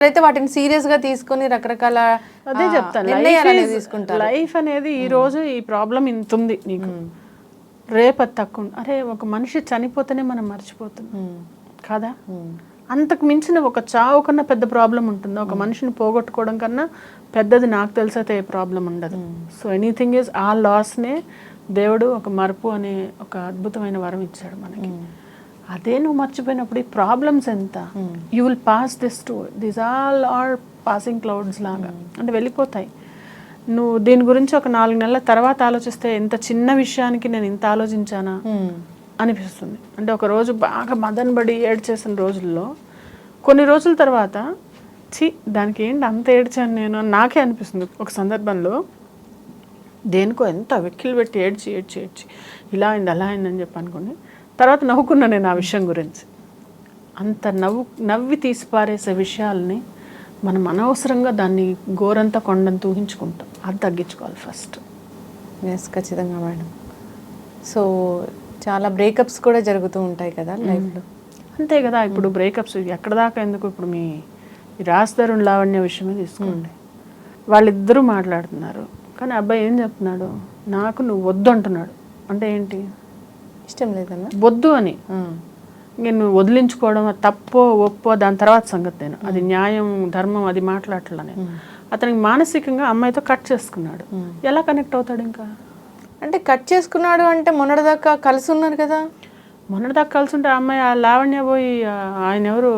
అయితే వాటిని సీరియస్ గా తీసుకొని రకరకాల అదే చెప్తాను, లైఫ్ అనేది ఈ రోజు ఈ ప్రాబ్లం ఇంత ఉంది నీకు, రేపు అది తక్కువ. అరే ఒక మనిషి చనిపోతేనే మనం మర్చిపోతున్నాం కదా, అంతకు మించిన ఒక చావు కన్నా పెద్ద ప్రాబ్లం ఉంటుందా? ఒక మనిషిని పోగొట్టుకోవడం కన్నా పెద్దది నాకు తెలిసైతే ఏ ప్రాబ్లం ఉండదు. సో ఎనీథింగ్ ఈజ్ ఆ లాస్నే దేవుడు ఒక మరుపు అనే ఒక అద్భుతమైన వరం ఇచ్చాడు మనకి. అదే నువ్వు మర్చిపోయినప్పుడు ఈ ప్రాబ్లమ్స్ ఎంత, you will pass this to this all are passing clouds లాగా, అంటే వెళ్ళిపోతాయి. నువ్వు దీని గురించి ఒక 4 నెలల తర్వాత ఆలోచిస్తే ఎంత చిన్న విషయానికి నేను ఇంత ఆలోచించానా అనిపిస్తుంది. అంటే ఒక రోజు బాగా మదన్ బడి ఏడ్చేసిన రోజుల్లో కొన్ని రోజుల తర్వాత దానికి ఏంటి అంత ఏడ్చాను నేను అని నాకే అనిపిస్తుంది. ఒక సందర్భంలో దేనికో ఎంత వెక్కిలు పెట్టి ఏడ్చి ఇలా అయింది అలా అయిందని చెప్పి అనుకోండి, తర్వాత నవ్వుకున్నా నేను ఆ విషయం గురించి. అంత నవ్వి తీసి పారేసే విషయాల్ని మనం అనవసరంగా దాన్ని గోరంతా కొండంత ఊహించుకుంటాం. అది తగ్గించుకోవాలి ఫస్ట్. ఎస్, ఖచ్చితంగా మేడం. సో చాలా బ్రేకప్స్ కూడా జరుగుతూ ఉంటాయి కదా లైఫ్లో. అంతే కదా, ఇప్పుడు బ్రేకప్స్ ఎక్కడ దాకా ఎందుకు, ఇప్పుడు మీ రాజధరుణ్ లావణ్య విషయమే తీసుకోండి. వాళ్ళిద్దరూ మాట్లాడుతున్నారు, కానీ అబ్బాయి ఏం చెప్తున్నాడు, నాకు నువ్వు వద్దు అంటున్నాడు. అంటే ఏంటి, ఇష్టం లేదన్నా వద్దు అని. నేను వదిలించుకోవడం తప్పో ఒప్పో దాని తర్వాత సంగతి, నేను అది న్యాయం ధర్మం అది మాట్లాడలే. అతనికి మానసికంగా అమ్మాయితో కట్ చేసుకున్నాడు. ఎలా కనెక్ట్ అవుతాడు ఇంకా? అంటే కట్ చేసుకున్నాడు అంటే మొన్నటిదాకా కలిసి ఉన్నారు కదా. మొన్నటిదాకా కలిసి ఉంటే అమ్మాయి ఆ లావణ్య పోయి ఆయన ఎవరు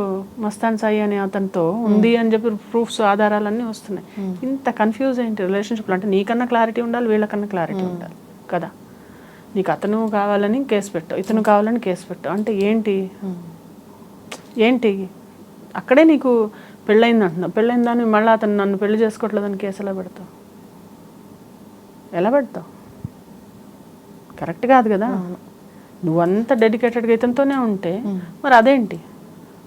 మస్తాన్ సాయి అని అతనితో ఉంది అని చెప్పి ప్రూఫ్స్ ఆధారాలన్నీ వస్తున్నాయి. ఇంత కన్ఫ్యూజ్ ఏంటి రిలేషన్షిప్లో? అంటే నీకన్నా క్లారిటీ ఉండాలి, వీళ్ళకన్నా క్లారిటీ ఉండాలి కదా. నీకు అతను కావాలని కేసు పెట్టు, ఇతను కావాలని కేసు పెట్టు, అంటే ఏంటి అక్కడే నీకు పెళ్ళయింది అంటున్నావు. పెళ్ళైన దాన్ని మళ్ళీ అతను నన్ను పెళ్లి చేసుకోవట్లేదని కేసు ఎలా పెడతావు? కరెక్ట్ కాదు కదా. నువ్వంత డెడికేటెడ్గా ఇతనితోనే ఉంటే మరి అదేంటి,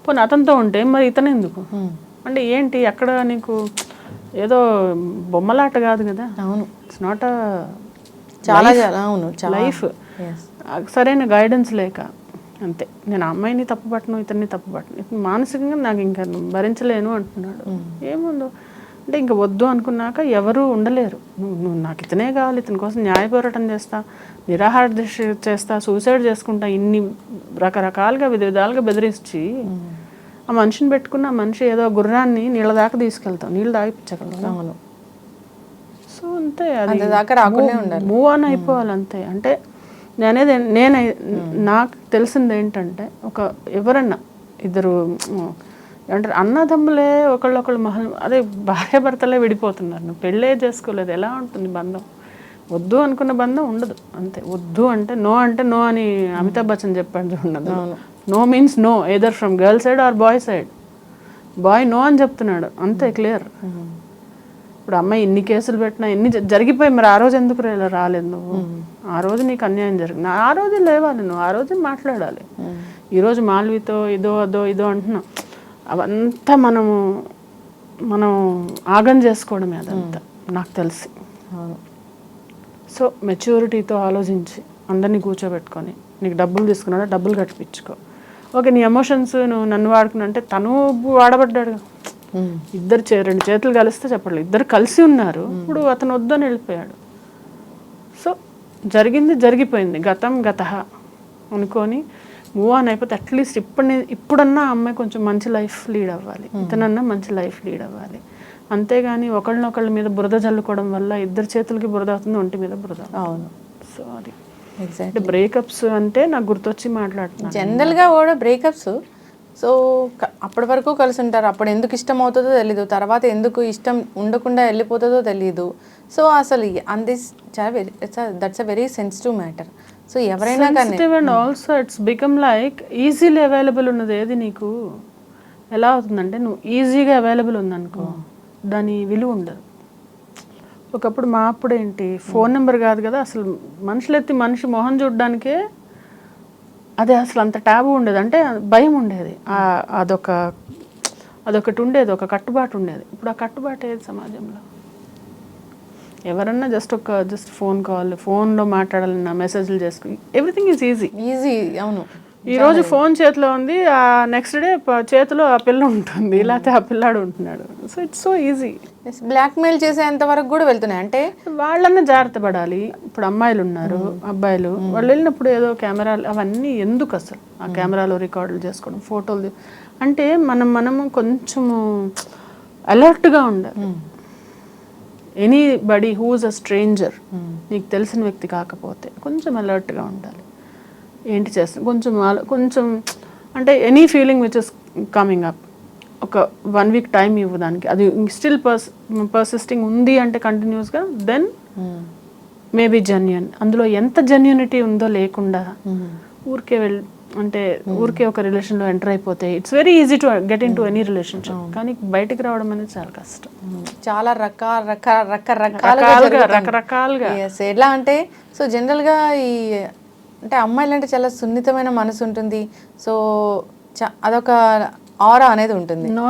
పోనీ అతనితో ఉంటే మరి ఇతను ఎందుకు? అంటే ఏంటి అక్కడ నీకు ఏదో బొమ్మలాట కాదు కదా. అవును, ఇట్స్ నాట్ చాలా అవును లైఫ్. సరైన గైడెన్స్ లేక అంతే. నేను ఆ అమ్మాయిని తప్పుపట్టను, ఇతన్ని తప్పుపట్టను, ఇతను మానసికంగా నాకు ఇంకా భరించలేను అంటున్నాడు. ఏముందో అంటే ఇంకా వద్దు అనుకున్నాక ఎవరు ఉండలేరు. నువ్వు నాకు ఇతనే కావాలి, ఇతని కోసం న్యాయ పోరాటం చేస్తా, నిరాహార దీక్ష చేస్తా, సూసైడ్ చేసుకుంటా, ఇన్ని రకరకాలుగా విధాలుగా బెదిరించి ఆ మనిషిని పెట్టుకున్న ఆ మనిషి ఏదో గుర్రాన్ని నీళ్ళ దాకా తీసుకెళ్తాం, నీళ్ళు తాగిపించగలం. అవును. సో అంతే, అది మూవ్ ఆన్ అయిపోవాలి అంతే. అంటే నాకు తెలిసింది ఏంటంటే, ఎవరన్నా ఇద్దరు ఏమంటారు అన్నదమ్ములే ఒకళ్ళొకళ్ళు అదే భార్య భర్తలే విడిపోతున్నారు. నువ్వు పెళ్ళే చేసుకోలేదు, ఎలా ఉంటుంది బంధం? వద్దు అనుకున్న బంధం ఉండదు అంతే. వద్దు అంటే నో అని అమితాబ్ బచ్చన్ చెప్పాడు చూడండి. No means no, either from girl side or boy side. Boy no అని చెప్తున్నాడు అంతే, క్లియర్. ఇప్పుడు అమ్మాయి ఇన్ని కేసులు పెట్టినా ఎన్ని జరిగిపోయి, మరి ఆ రోజు ఎందుకు రాలేదు నువ్వు? ఆ రోజు నీకు అన్యాయం జరిగింది, ఆ రోజు లేవాలి నువ్వు, ఆ రోజు మాట్లాడాలి. ఈరోజు మాల్వితో ఇదో అంటున్నాం, అవంతా మనం ఆగం చేసుకోవడమే అదంతా నాకు తెలిసి. సో మెచ్యూరిటీతో ఆలోచించి అందరినీ కూర్చోబెట్టుకొని, నీకు డబ్బులు తీసుకున్నాడా డబ్బులు కట్టిపించుకో. ఓకే, నీ ఎమోషన్స్ నువ్వు నన్ను వాడుకున్నా అంటే తను వాడబడ్డాడు. ఇద్దరు 2 చేతులు కలిస్తే చెప్పలేదు, ఇద్దరు కలిసి ఉన్నారు. ఇప్పుడు అతను వద్దని వెళ్ళిపోయాడు. సో జరిగిపోయింది, గతం గతః అనుకొని మూవ్ ఆన్ అయిపోతే అట్లీస్ట్ ఇప్పుడన్నా అమ్మాయి కొంచెం మంచి లైఫ్ లీడ్ అవ్వాలి, ఇతనన్నా మంచి లైఫ్ లీడ్ అవ్వాలి. అంతేగాని ఒకళ్ళ మీద బురద జల్లుకోవడం వల్ల ఇద్దరు చేతులకి బురద అవుతుంది, ఒంటి మీద బురద. అవును. సో అది ఎగ్జాక్ట్ బ్రేకప్స్ అంటే నాకు గుర్తొచ్చి మాట్లాడుతున్నాను. జనరల్గా కూడా బ్రేకప్స్, సో అప్పటి వరకు కలిసి ఉంటారు, అప్పుడు ఎందుకు ఇష్టం అవుతుందో తెలీదు, తర్వాత ఎందుకు ఇష్టం ఉండకుండా వెళ్ళిపోతుందో తెలీదు. సో అసలు that's a very sensitive matter. So ఎవరైనా కానీ and also it's become like easily available ఉన్నది ఏది నీకు ఎలా అవుతుందంటే, నువ్వు ఈజీగా అవైలబుల్ ఉందనుకో దాని విలువ ఉండదు. ఒకప్పుడు మా అప్పుడు ఏంటి, ఫోన్ నెంబర్ కాదు కదా అసలు, మనిషి మొహం చూడడానికే అదే అసలు అంత ట్యాబు ఉండేది, అంటే భయం ఉండేది. అదొకటి ఉండేది, ఒక కట్టుబాటు ఉండేది. ఇప్పుడు ఆ కట్టుబాటు ఏది సమాజంలో? ఎవరన్నా జస్ట్ ఫోన్ కాల్, ఫోన్లో మాట్లాడాలన్నా మెసేజ్లు చేసుకుని ఎవ్రీథింగ్ ఈజ్ ఈజీ. అవును. ఈ రోజు ఫోన్ చేతిలో ఉంది, ఆ నెక్స్ట్ డే చేతిలో ఆ పిల్ల ఉంటుంది, లేకపోతే ఆ పిల్లాడు ఉంటున్నాడు. So it's so easy. Blackmail చేసేంత వరకు కూడా వెళ్తున్నాయి. అంటే వాళ్ళన్నా జాగ్రత్త పడాలి. ఇప్పుడు అమ్మాయిలు ఉన్నారు, అబ్బాయిలు, వాళ్ళు వెళ్ళినప్పుడు ఏదో కెమెరాలు అవన్నీ ఎందుకు అసలు ఆ కెమెరాలో రికార్డులు చేసుకోవడం, ఫోటోలు అంటే మనము కొంచెము అలర్ట్గా ఉండాలి. ఎనీబడి హూజ్ అ స్ట్రేంజర్, నీకు తెలిసిన వ్యక్తి కాకపోతే కొంచెం అలర్ట్గా ఉండాలి. ఏంటి చేస్తాం కొంచెం అంటే any feeling which is coming up, ఒక 1 వీక్ టైం ఇవ్వు దానికి. అది స్టిల్ పర్సిస్టింగ్ ఉంది అంటే కంటిన్యూస్గా, దెన్ మేబీ జెన్యూన్. అందులో ఎంత జెన్యూనిటీ ఉందో లేకుండా ఊరికే అంటే ఊరికే ఒక రిలేషన్లో ఎంటర్ అయిపోతే it's very easy to get in to any relationship. కానీ బయటకు రావడం అనేది చాలా కష్టం. చాలా రకరకాలుగా ఎలా అంటే, సో జనరల్గా ఈ అంటే అమ్మాయిలు అంటే చాలా సున్నితమైన మనసు ఉంటుంది. సో అదొక ఆరా అనేది ఉంటుంది. నో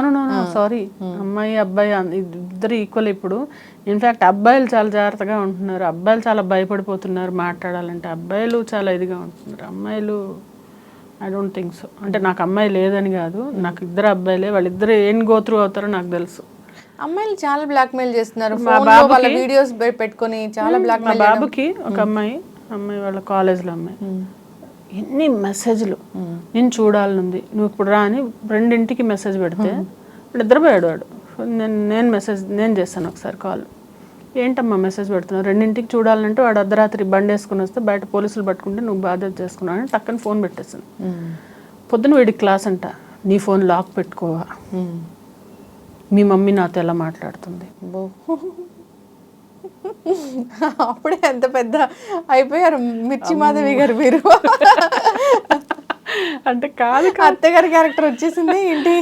సారీ, అమ్మాయి అబ్బాయి ఇద్దరు ఈక్వల్. ఇప్పుడు ఇన్ఫ్యాక్ట్ అబ్బాయిలు చాలా జాగ్రత్తగా ఉంటున్నారు, అబ్బాయిలు చాలా భయపడిపోతున్నారు మాట్లాడాలంటే, అబ్బాయిలు చాలా ఇదిగా ఉంటున్నారు. అమ్మాయిలు ఐ డోంట్ థింక్ సో. అంటే నాకు అమ్మాయి లేదని కాదు, నాకు ఇద్దరు అబ్బాయిలే, వాళ్ళిద్దరు ఏం గోత్రూ అవుతారో నాకు తెలుసు. అమ్మాయిలు చాలా బ్లాక్మెయిల్ చేస్తున్నారు, వీడియోస్ పెట్టుకొని చాలా బ్లాక్మెయిల్. మా బాబుకి ఒక అమ్మాయి వాళ్ళ కాలేజ్లో అమ్మాయి ఎన్ని మెసేజ్లు, నేను చూడాలనుంది, నువ్వు ఇప్పుడు రా అని 2ంటికి మెసేజ్ పెడితే నిద్రపోయాడు వాడు. నేను చేస్తాను ఒకసారి కాల్, ఏంటమ్మా మెసేజ్ పెడుతున్నావు, 2ంటికి చూడాలంటే వాడు అర్ధరాత్రి బండి వేసుకుని వస్తే బయట పోలీసులు పట్టుకుంటే నువ్వు బాధ్యత చేసుకున్నావు అని టక్కని ఫోన్ పెట్టేసాను. పొద్దున వీడికి క్లాస్ అంట, నీ ఫోన్ లాక్ పెట్టుకోవా, మీ మమ్మీ నాతో ఎలా మాట్లాడుతుంది. అప్పుడే ఎంత పెద్ద అయిపోయారు మిర్చి మాధవి గారు మీరు. అంటే కాదు, అత్తగారి క్యారెక్టర్ వచ్చేసింది ఏంటి?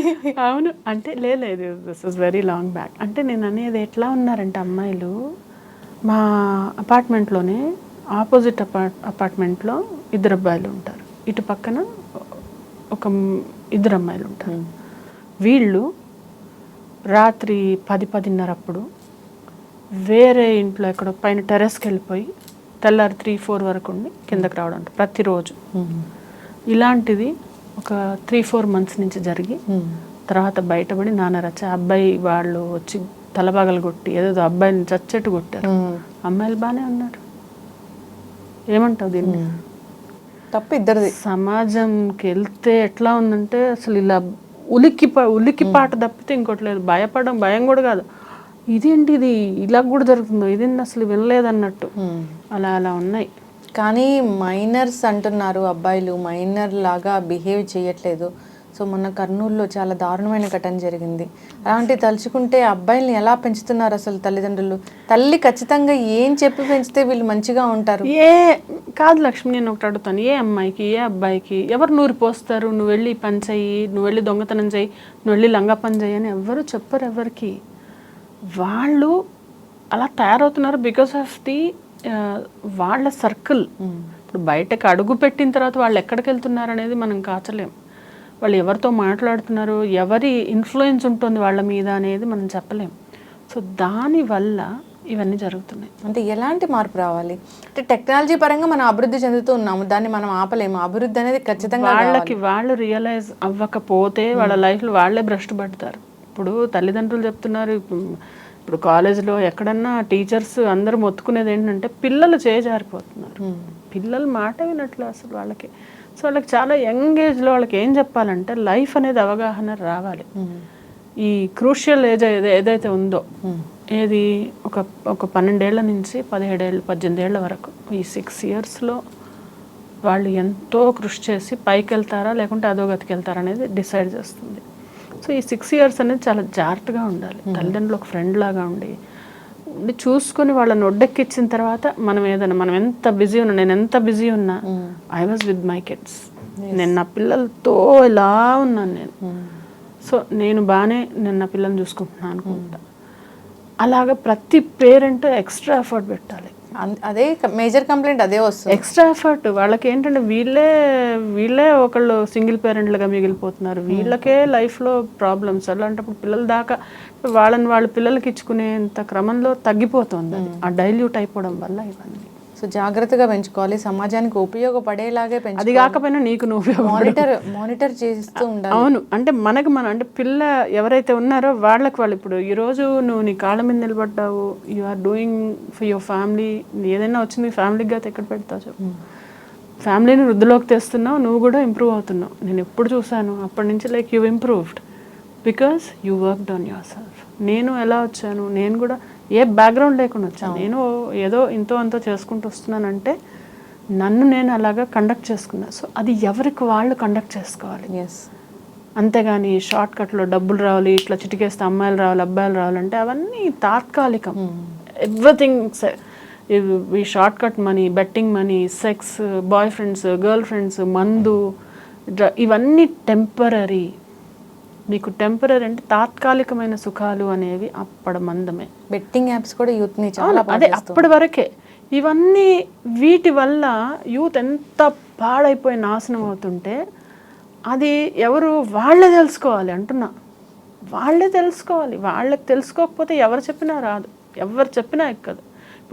అవును, అంటే లేదు, this is very long back. అంటే నేను అనేది ఎట్లా ఉన్నారంటే అమ్మాయిలు, మా అపార్ట్మెంట్లోనే ఆపోజిట్ అపార్ట్మెంట్లో 2 అబ్బాయిలు ఉంటారు, ఇటు పక్కన ఒక 2 అమ్మాయిలు ఉంటారు. వీళ్ళు రాత్రి 10-10:30 అప్పుడు వేరే ఇంట్లో ఎక్కడో పైన టెర్రస్కి వెళ్ళిపోయి తెల్లారి 3-4 వరకు ఉండి కిందకి రావడం ప్రతిరోజు. ఇలాంటిది ఒక 3-4 months నుంచి జరిగి తర్వాత బయటపడి నాన్నరచ్చ అబ్బాయి వాళ్ళు వచ్చి తలబాగలు కొట్టి ఏదో అబ్బాయిని చచ్చెట్టు కొట్టారు. అమ్మాయిలు బాగానే ఉన్నారు. ఏమంటావు దీన్ని? తప్పు ఇద్దరిది. సమాజంకి వెళ్తే ఎట్లా ఉందంటే అసలు ఇలా ఉలిక్కిపాట తప్పితే ఇంకోటి లేదు. భయం కూడా కాదు, ఇదేంటి ఇది ఇలా కూడా జరుగుతుందో, ఇదేంటి అసలు వినలేదన్నట్టు అలా ఉన్నాయి. కానీ మైనర్స్ అంటున్నారు, అబ్బాయిలు మైనర్ లాగా బిహేవ్ చేయట్లేదు. సో మొన్న కర్నూలులో చాలా దారుణమైన ఘటన జరిగింది. అలాంటి తలుచుకుంటే అబ్బాయిల్ని ఎలా పెంచుతున్నారు అసలు తల్లిదండ్రులు? తల్లి ఖచ్చితంగా ఏం చెప్పి పెంచితే వీళ్ళు మంచిగా ఉంటారు? కాదు లక్ష్మి, నేను ఒకటి అడుగుతాను, ఏ అమ్మాయికి ఏ అబ్బాయికి ఎవరు నూరి పోస్తారు, నువ్వు వెళ్ళి పని చెయ్యి, నువ్వు వెళ్ళి దొంగతనం చెయ్యి, నువ్వు వెళ్ళి లంగా పని చెయ్యి అని ఎవరు చెప్పరు ఎవరికి. వాళ్ళు అలా తయారవుతున్నారు బికాస్ ఆఫ్ ది వాళ్ళ సర్కిల్. ఇప్పుడు బయటకు అడుగు పెట్టిన తర్వాత వాళ్ళు ఎక్కడికి వెళ్తున్నారు అనేది మనం కాచలేం. వాళ్ళు ఎవరితో మాట్లాడుతున్నారు, ఎవరి ఇన్ఫ్లుయెన్స్ ఉంటుంది వాళ్ళ మీద అనేది మనం చెప్పలేం. సో దానివల్ల ఇవన్నీ జరుగుతున్నాయి. అంటే ఎలాంటి మార్పు రావాలి? అంటే టెక్నాలజీ పరంగా మనం అభివృద్ధి చెందుతూ ఉన్నాము, దాన్ని మనం ఆపలేము. అభివృద్ధి అనేది ఖచ్చితంగా వాళ్ళు రియలైజ్ అవ్వకపోతే వాళ్ళ లైఫ్లో వాళ్ళే భ్రష్టు పడతారు. ఇప్పుడు తల్లిదండ్రులు చెప్తున్నారు, ఇప్పుడు కాలేజ్లో ఎక్కడన్నా టీచర్స్ అందరూ మొత్తుకునేది ఏంటంటే పిల్లలు చేజారిపోతున్నారు, పిల్లలు మాట వినట్లు అసలు వాళ్ళకి. సో వాళ్ళకి చాలా యంగ్ ఏజ్లో వాళ్ళకి ఏం చెప్పాలంటే లైఫ్ అనేది అవగాహన రావాలి. ఈ క్రూషియల్ ఏజ్ ఏదైతే ఉందో, ఏది ఒక 12 ఏళ్ల నుంచి 17 ఏళ్ళు 18 ఏళ్ల వరకు, ఈ 6 yearsలో వాళ్ళు ఎంతో కృషి చేసి పైకి వెళ్తారా లేకుంటే అధోగతికి వెళ్తారా అనేది డిసైడ్ చేస్తుంది. సో ఈ 6 years అనేది చాలా జాగ్రత్తగా ఉండాలి. తల్లిదండ్రులు ఒక ఫ్రెండ్ లాగా ఉండి చూసుకొని వాళ్ళని ఒడ్డెక్కిచ్చిన తర్వాత మనం ఎంత బిజీ ఉన్నా, నేను ఎంత బిజీ ఉన్నా I was with my kids, నేను నా పిల్లలతో ఇలా ఉన్నాను నేను. సో నేను నా పిల్లల్ని చూసుకుంటున్నాను అనుకుంటా. అలాగా ప్రతి పేరెంట్ ఎక్స్ట్రా ఎఫర్ట్ పెట్టాలి. అదే మేజర్ కంప్లైంట్ అదే వస్తుంది, ఎక్స్ట్రా ఎఫర్ట్. వాళ్ళకి ఏంటంటే వీళ్ళే ఒకళ్ళు సింగిల్ పేరెంట్లుగా మిగిలిపోతున్నారు, వీళ్ళకే లైఫ్లో ప్రాబ్లమ్స్. అలాంటప్పుడు పిల్లల దాకా వాళ్ళ పిల్లలకి ఇచ్చుకునేంత క్రమంలో తగ్గిపోతుంది, ఆ డైల్యూట్ అయిపోవడం వల్ల ఇవన్నీ. సో సో జాగ్రత్తగా పెంచుకోవాలి, సమాజానికి ఉపయోగపడేలాగే అది పెంచుకోవాలి. కాకపోయినా నీకు నువ్వు మానిటర్ చేస్తూ ఉండాలి. అవును, అంటే మనకు మనం అంటే పిల్ల ఎవరైతే ఉన్నారో వాళ్ళకి వాళ్ళు ఇప్పుడు ఈరోజు నువ్వు నీ కాళ్ళ మీద నిలబడ్డావు, you are doing for your family, ఏదైనా వచ్చింది ఫ్యామిలీకి అయితే ఎక్కడ పెడతావు చెప్పు. ఫ్యామిలీని వృద్ధిలోకి తెస్తున్నావు, నువ్వు కూడా ఇంప్రూవ్ అవుతున్నావు. నేను ఎప్పుడు చూసాను అప్పటి నుంచి like you improved because you worked on your self. నేను ఎలా వచ్చాను, నేను కూడా ఏ బ్యాక్గ్రౌండ్ లేకుండా వచ్చాను, నేను ఏదో ఇంతో అంతో చేసుకుంటూ వస్తున్నానంటే నన్ను నేను అలాగా కండక్ట్ చేసుకున్నా. సో అది ఎవరికి వాళ్ళు కండక్ట్ చేసుకోవాలి. ఎస్, అంతేగాని షార్ట్ కట్లో డబ్బులు రావాలి, ఇట్లా చిటికేస్తే అమ్మాయిలు రావాలి అబ్బాయిలు రావాలంటే అవన్నీ తాత్కాలికం. ఎవ్రీథింగ్ ఈ short cut money, betting money, sex, boy friends, girl friends, మందు, ఇవన్నీ టెంపరీ. మీకు టెంపరీ అంటే తాత్కాలికమైన సుఖాలు అనేవి అప్పటి మందమే. బెట్టింగ్ యాప్స్ కూడా యూత్ ని చాలా అదే అప్పటి వరకే. ఇవన్నీ వీటి వల్ల యూత్ ఎంత పాడైపోయి నాశనం అవుతుంటే అది ఎవరు వాళ్ళే తెలుసుకోవాలి అంటున్నా. వాళ్ళే తెలుసుకోవాలి. వాళ్ళకి తెలుసుకోకపోతే ఎవరు చెప్పినా రాదు, ఎవరు చెప్పినా ఎక్కదు.